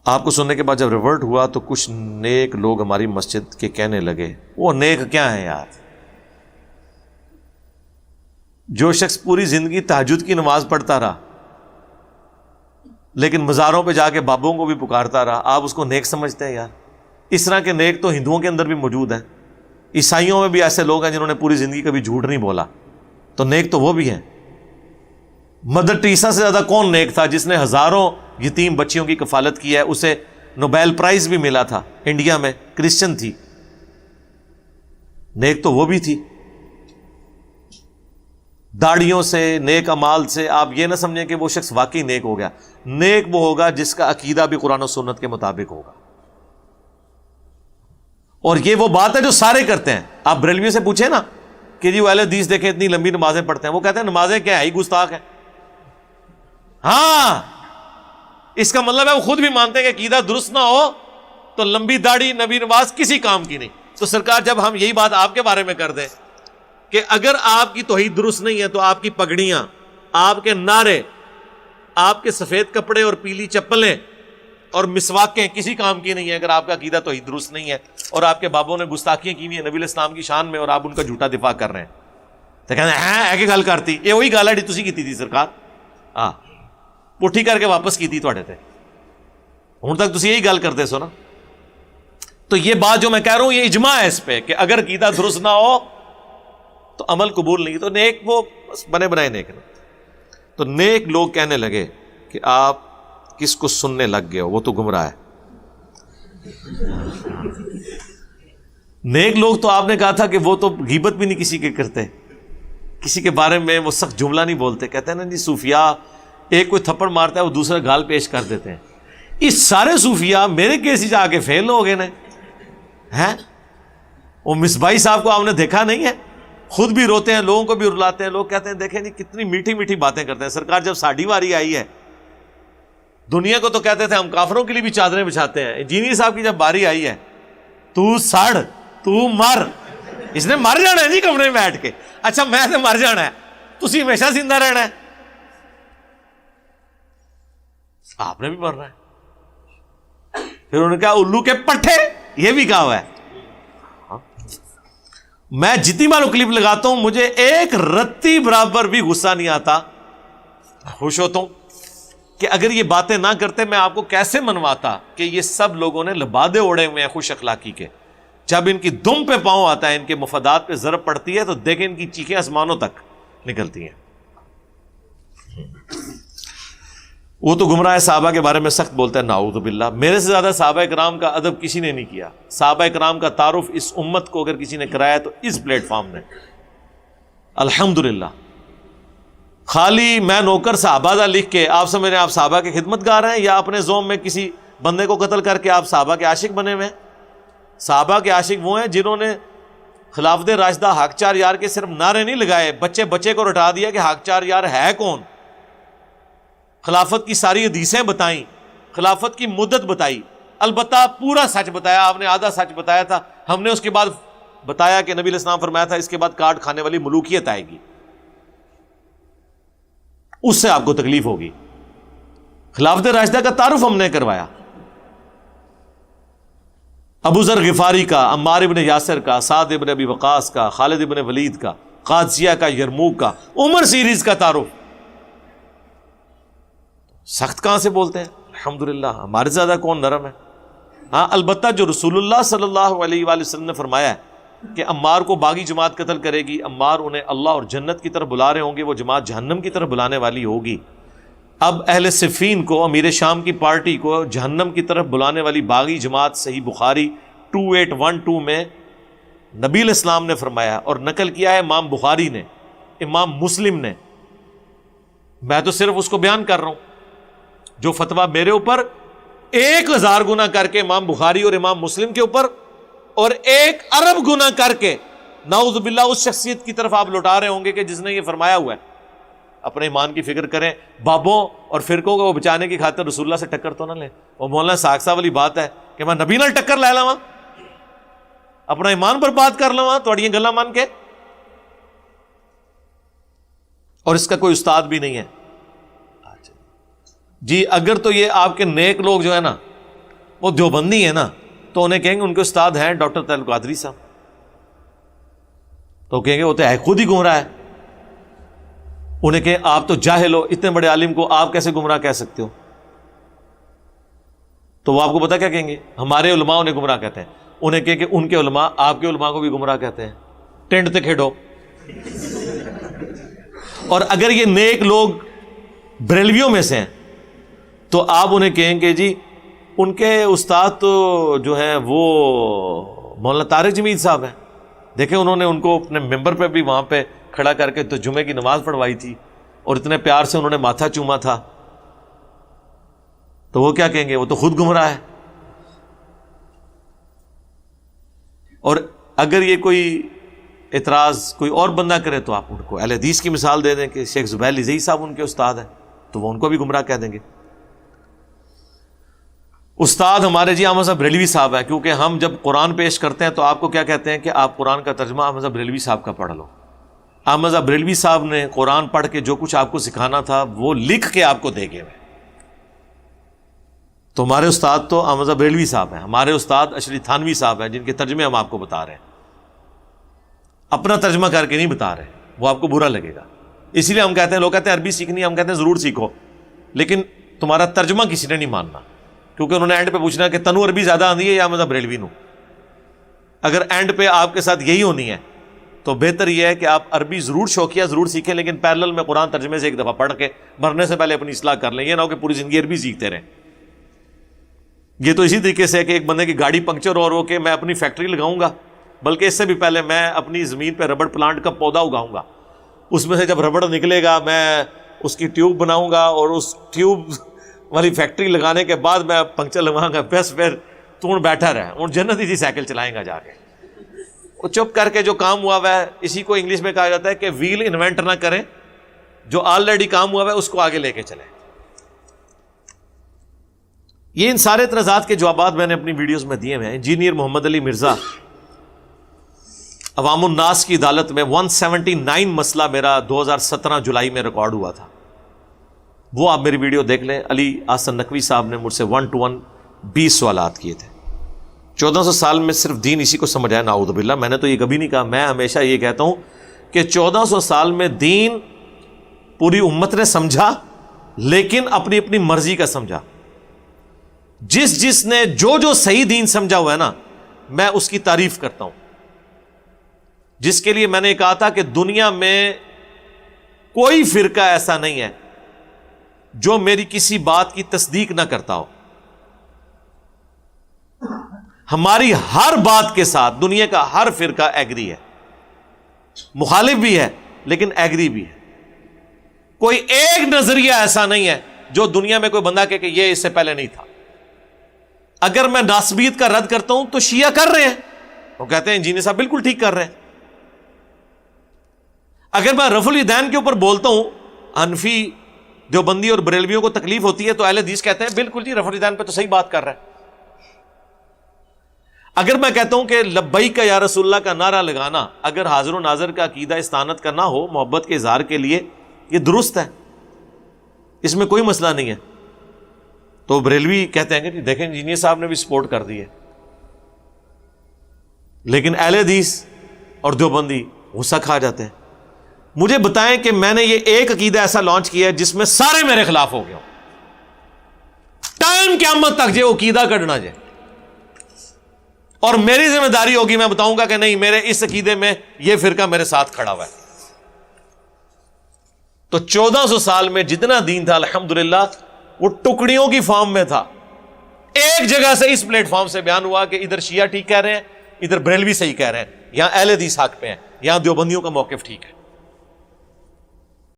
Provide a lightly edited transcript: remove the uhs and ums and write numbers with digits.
آپ کو سننے کے بعد جب ریورٹ ہوا تو کچھ نیک لوگ ہماری مسجد کے کہنے لگے، وہ نیک کیا ہیں یار؟ جو شخص پوری زندگی تہجد کی نماز پڑھتا رہا لیکن مزاروں پہ جا کے بابوں کو بھی پکارتا رہا، آپ اس کو نیک سمجھتے ہیں یار؟ اس طرح کے نیک تو ہندوؤں کے اندر بھی موجود ہیں، عیسائیوں میں بھی ایسے لوگ ہیں جنہوں نے پوری زندگی کبھی جھوٹ نہیں بولا، تو نیک تو وہ بھی ہیں۔ مدر ٹریسا سے زیادہ کون نیک تھا جس نے ہزاروں یتیم بچیوں کی کفالت کی ہے؟ اسے نوبیل پرائز بھی ملا تھا، انڈیا میں، کرسچن تھی، نیک تو وہ بھی تھی۔ داڑھیوں سے، نیک اعمال سے آپ یہ نہ سمجھیں کہ وہ شخص واقعی نیک ہو گیا۔ نیک وہ ہوگا جس کا عقیدہ بھی قرآن و سنت کے مطابق ہوگا، اور یہ وہ بات ہے جو سارے کرتے ہیں۔ آپ بریلویوں سے پوچھیں نا کہ جی وہ اہل حدیث دیکھیں اتنی لمبی نمازیں پڑھتے ہیں، وہ کہتے ہیں نمازیں کیا ہے ہی گستاخ ہیں۔ ہاں، اس کا مطلب ہے وہ خود بھی مانتے ہیں کہ عقیدہ درست نہ ہو تو لمبی داڑھی، نبی نماز کسی کام کی نہیں۔ تو سرکار جب ہم یہی بات آپ کے بارے میں کر دیں کہ اگر آپ کی توحید درست نہیں ہے تو آپ کی پگڑیاں، آپ کے نعرے، آپ کے سفید کپڑے اور پیلی چپلیں اور مسواکیں کسی کام کی نہیں ہے اگر آپ کا عقیدہ توحید درست نہیں ہے، اور آپ کے بابوں نے گستاخیاں کی ہوئی ہیں نبی علیہ السلام کی شان میں اور آپ ان کا جھوٹا دفاع کر رہے ہیں، تو کہتے ہیں ہے کہ گل کرتی یہ وہی گل ہے جی تسی کیتی تھی سرکار، ہاں پٹھی کر کے واپس کی تھی تواڈے تے، ہن تک تسی یہی گل کرتے سو نا۔ تو یہ بات جو میں کہہ رہا ہوں یہ اجماع ہے اس پہ کہ اگر عقیدہ درست نہ ہو تو عمل قبول نہیں۔ تو نیک وہ بنے بنائے نیک نہیں۔ تو نیک لوگ کہنے لگے کہ آپ کس کو سننے لگ گئے ہو، وہ تو گمراہ ہے۔ نیک لوگ تو آپ نے کہا تھا کہ وہ تو غیبت بھی نہیں کسی کے کرتے، کسی کے بارے میں وہ سخت جملہ نہیں بولتے، کہتے ہیں نا جی صوفیاء ایک کوئی تھپڑ مارتا ہے وہ دوسرا گال پیش کر دیتے ہیں۔ اس سارے صوفیاء میرے کیس جا کے فیل ہو گئے ہیں۔ وہ مصباحی صاحب کو آپ نے دیکھا نہیں ہے، خود بھی روتے ہیں، لوگوں کو بھی رلاتے ہیں، لوگ کہتے ہیں دیکھیں جی کتنی میٹھی میٹھی باتیں کرتے ہیں۔ سرکار جب ساڑھی واری آئی ہے، دنیا کو تو کہتے تھے ہم کافروں کے لیے بھی چادریں بچھاتے ہیں، انجینئر صاحب کی جب باری آئی ہے، تو سڑ تو مر، اس نے مر جانا ہے جی کمرے میں بیٹھ کے، اچھا میں نے مر جانا ہے، تسی ہمیشہ زندہ رہنا ہے، آپ نے بھی مرنا ہے۔ پھر انہوں نے کہا الو کے پٹھے، یہ بھی کہا ہوا ہے۔ میں جتنی بار کلپ لگاتا ہوں مجھے ایک رتی برابر بھی غصہ نہیں آتا، خوش ہوتا ہوں کہ اگر یہ باتیں نہ کرتے میں آپ کو کیسے منواتا کہ یہ سب لوگوں نے لبادے اوڑے ہوئے ہیں خوش اخلاقی کے، جب ان کی دم پہ پاؤں آتا ہے، ان کے مفادات پہ ضرب پڑتی ہے تو دیکھیں ان کی چیخیں آسمانوں تک نکلتی ہیں۔ وہ تو گمراہ صحابہ کے بارے میں سخت بولتا ہے، نعوذ باللہ۔ میرے سے زیادہ صحابہ کرام کا ادب کسی نے نہیں کیا۔ صحابہ کرام کا تعارف اس امت کو اگر کسی نے کرایا تو اس پلیٹ فارم نے، الحمدللہ۔ خالی میں نوکر صحابہ دا لکھ کے آپ سمجھ رہے ہیں آپ صحابہ کے خدمت گار ہیں، یا اپنے زوم میں کسی بندے کو قتل کر کے آپ صحابہ کے عاشق بنے ہوئے ہیں؟ صحابہ کے عاشق وہ ہیں جنہوں نے خلافت راشدہ حق چار یار کے صرف نعرے نہیں لگائے، بچے بچے کو رٹا دیا کہ حق چار یار ہے کون، خلافت کی ساری حدیثیں بتائیں، خلافت کی مدت بتائی، البتہ پورا سچ بتایا، آپ نے آدھا سچ بتایا تھا، ہم نے اس کے بعد بتایا کہ نبی علیہ السلام فرمایا تھا اس کے بعد کاٹ کھانے والی ملوکیت آئے گی، اس سے آپ کو تکلیف ہوگی۔ خلافت راشدہ کا تعارف ہم نے کروایا، ابو ذر غفاری کا، عمار ابن یاسر کا، سعد ابن ابی وقاص کا، خالد ابن ولید کا، قادسیہ کا، یرموک کا، عمر سیریز کا تعارف۔ سخت کہاں سے بولتے ہیں؟ الحمدللہ ہمارے زیادہ کون نرم ہے؟ ہاں البتہ جو رسول اللہ صلی اللہ علیہ وآلہ وسلم نے فرمایا ہے کہ عمار کو باغی جماعت قتل کرے گی، عمار انہیں اللہ اور جنت کی طرف بلا رہے ہوں گے، وہ جماعت جہنم کی طرف بلانے والی ہوگی۔ اب اہل صفین کو، امیر شام کی پارٹی کو جہنم کی طرف بلانے والی باغی جماعت، صحیح بخاری 2812 میں نبی علیہ السلام نے فرمایا، اور نقل کیا ہے امام بخاری نے، امام مسلم نے، میں تو صرف اس کو بیان کر رہا ہوں جو فتویٰ میرے اوپر 1000 گنا کر کے امام بخاری اور امام مسلم کے اوپر، اور 1 ارب گنا کر کے نعوذ باللہ اس شخصیت کی طرف آپ لوٹا رہے ہوں گے کہ جس نے یہ فرمایا ہوا ہے۔ اپنے ایمان کی فکر کریں، بابوں اور فرقوں کو بچانے کی خاطر رسول اللہ سے ٹکر تو نہ لیں۔ وہ مولانا ساکسا والی بات ہے کہ میں نبی نال ٹکر لے لواں، اپنا ایمان پر بات کر لواں تھوڑی گلاں مان کے، اور اس کا کوئی استاد بھی نہیں ہے جی۔ اگر تو یہ آپ کے نیک لوگ جو ہے نا وہ دیوبندی ہے نا تو انہیں کہیں گے ان کے استاد ہیں ڈاکٹر طاہر القادری صاحب، تو کہیں گے وہ تو ہے خود ہی گمراہ ہے. انہیں کہیں آپ تو جاہل ہو، اتنے بڑے عالم کو آپ کیسے گمراہ کہہ سکتے ہو؟ تو وہ آپ کو پتا کیا کہیں گے؟ ہمارے علماء انہیں گمراہ کہتے ہیں. انہیں کہیں کہ ان کے علماء آپ کے علماء کو بھی گمراہ کہتے ہیں. ٹینٹ تے کھیڑو. اور اگر یہ نیک لوگ بریلویوں میں سے ہیں تو آپ انہیں کہیں کہ جی ان کے استاد تو جو ہیں وہ مولانا طارق جمیل صاحب ہیں، دیکھیں انہوں نے ان کو اپنے ممبر پہ بھی وہاں پہ کھڑا کر کے تو جمعے کی نماز پڑھوائی تھی اور اتنے پیار سے انہوں نے ماتھا چوما تھا. تو وہ کیا کہیں گے؟ وہ تو خود گمراہ ہے. اور اگر یہ کوئی اعتراض کوئی اور بندہ کرے تو آپ ان کو اہل حدیث کی مثال دے دیں کہ شیخ زبیر لذیذ صاحب ان کے استاد ہیں، تو وہ ان کو بھی گمراہ کہہ دیں گے. استاد ہمارے جی احمد صاحب بریلوی صاحب ہیں، کیونکہ ہم جب قرآن پیش کرتے ہیں تو آپ کو کیا کہتے ہیں کہ آپ قرآن کا ترجمہ احمد صاحب بریلوی صاحب کا پڑھ لو. احمد صاحب بریلوی صاحب نے قرآن پڑھ کے جو کچھ آپ کو سکھانا تھا وہ لکھ کے آپ کو دے گئے. تو ہمارے استاد تو احمد صاحب بریلوی صاحب ہیں، ہمارے استاد اشرف تھانوی صاحب ہیں جن کے ترجمے ہم آپ کو بتا رہے ہیں. اپنا ترجمہ کر کے نہیں بتا رہے، وہ آپ کو برا لگے گا. اسی لیے ہم کہتے ہیں، لوگ کہتے ہیں عربی سیکھنی ہے، ہم کہتے ہیں ضرور سیکھو، لیکن تمہارا ترجمہ کسی نے نہیں ماننا، کیونکہ انہوں نے اینڈ پہ پوچھنا کہ تنو عربی زیادہ آندھی ہے یا احمد صاحب بریلوی نو. اگر اینڈ پہ آپ کے ساتھ یہی ہونی ہے تو بہتر یہ ہے کہ آپ عربی ضرور شوقیہ ضرور سیکھیں، لیکن پیرلل میں قرآن ترجمے سے ایک دفعہ پڑھ کے مرنے سے پہلے اپنی اصلاح کر لیں. یہ نہ ہو کہ پوری زندگی عربی سیکھتے رہیں. یہ تو اسی طریقے سے ہے کہ ایک بندے کی گاڑی پنکچر ہو کے میں اپنی فیکٹری لگاؤں گا، بلکہ اس سے بھی پہلے میں اپنی زمین پہ ربڑ پلانٹ کا پودا اگاؤں گا، اس میں سے جب ربڑ نکلے گا میں اس کی ٹیوب بناؤں گا اور اس ٹیوب والی فیکٹری لگانے کے بعد میں پنکچر لگاؤں گا. بس پھر تو بیٹھا رہے اور جنت ہی سائیکل چلائیں گا جا کے. وہ چپ کر کے جو کام ہوا ہوا ہے، اسی کو انگلش میں کہا جاتا ہے کہ ویل انوینٹ نہ کریں، جو آلریڈی کام ہوا ہوا ہے اس کو آگے لے کے چلیں. یہ ان سارے اعتراضات کے جوابات میں نے اپنی ویڈیوز میں دیے ہوئے ہیں. انجینئر محمد علی مرزا عوام الناس کی عدالت میں 179 مسئلہ میرا 2017 جولائی میں ریکارڈ ہوا تھا، وہ آپ میری ویڈیو دیکھ لیں. علی احسن نقوی صاحب نے مجھ سے 1 to 1 20 سوالات کیے تھے. 1400 سال میں صرف دین اسی کو سمجھایا، نعوذ باللہ. میں نے تو یہ کبھی نہیں کہا، میں ہمیشہ یہ کہتا ہوں کہ 1400 سال میں دین پوری امت نے سمجھا، لیکن اپنی اپنی مرضی کا سمجھا. جس نے جو صحیح دین سمجھا ہوا ہے نا، میں اس کی تعریف کرتا ہوں. جس کے لیے میں نے کہا تھا کہ دنیا میں کوئی فرقہ ایسا نہیں ہے جو میری کسی بات کی تصدیق نہ کرتا ہو. ہماری ہر بات کے ساتھ دنیا کا ہر فرقہ ایگری ہے، مخالف بھی ہے لیکن ایگری بھی ہے. کوئی ایک نظریہ ایسا نہیں ہے جو دنیا میں کوئی بندہ کہے کہ یہ اس سے پہلے نہیں تھا. اگر میں ناسبیت کا رد کرتا ہوں تو شیعہ کر رہے ہیں، وہ کہتے ہیں انجینئر صاحب بالکل ٹھیک کر رہے ہیں. اگر میں رفع الیدین کے اوپر بولتا ہوں، حنفی دیوبندی اور بریلویوں کو تکلیف ہوتی ہے تو اہل حدیث کہتے ہیں بالکل جی رفع الیدین پہ تو صحیح بات کر رہا ہے. اگر میں کہتا ہوں کہ لبیک یا رسول اللہ کا نعرہ لگانا اگر حاضر و ناظر کا عقیدہ استانت کا نہ ہو، محبت کے اظہار کے لیے، یہ درست ہے، اس میں کوئی مسئلہ نہیں ہے، تو بریلوی کہتے ہیں کہ دیکھیں انجینئر صاحب نے بھی سپورٹ کر دی ہے. لیکن اہل حدیث اور دیوبندی غصہ کھا جاتے ہیں. مجھے بتائیں کہ میں نے یہ ایک عقیدہ ایسا لانچ کیا ہے جس میں سارے میرے خلاف ہو گئے ہوں. ٹائم قیامت تک جو عقیدہ کٹنا جائے، اور میری ذمہ داری ہوگی میں بتاؤں گا کہ نہیں میرے اس عقیدے میں یہ فرقہ میرے ساتھ کھڑا ہوا ہے. تو 1400 سال میں جتنا دین تھا الحمدللہ وہ ٹکڑیوں کی فارم میں تھا. ایک جگہ سے اس پلیٹ فارم سے بیان ہوا کہ ادھر شیعہ ٹھیک کہہ رہے ہیں، ادھر بریلوی صحیح کہہ رہے ہیں، یہاں اہل حدیث حق پہ ہیں، یہاں دیوبندیوں کا موقف ٹھیک ہے.